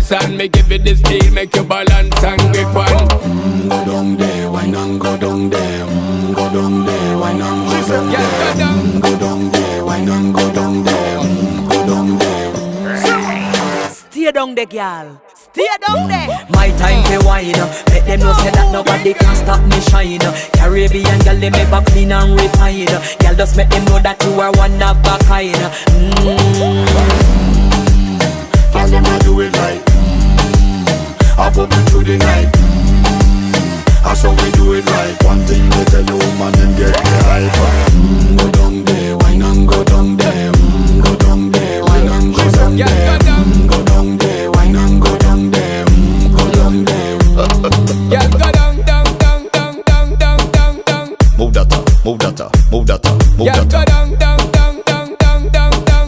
dance and me give it this feel, make you balance and grip on. Go down there, why not go down there? Go down there, why not go down there? Go down there, why not go down there? Go down there. Stay down there, girl. Stay down there. My time to wine. Let them know say that nobody can stop me shine. Caribbean girl, they make back clean and refine. Girl, just make them know that you are one of a kind.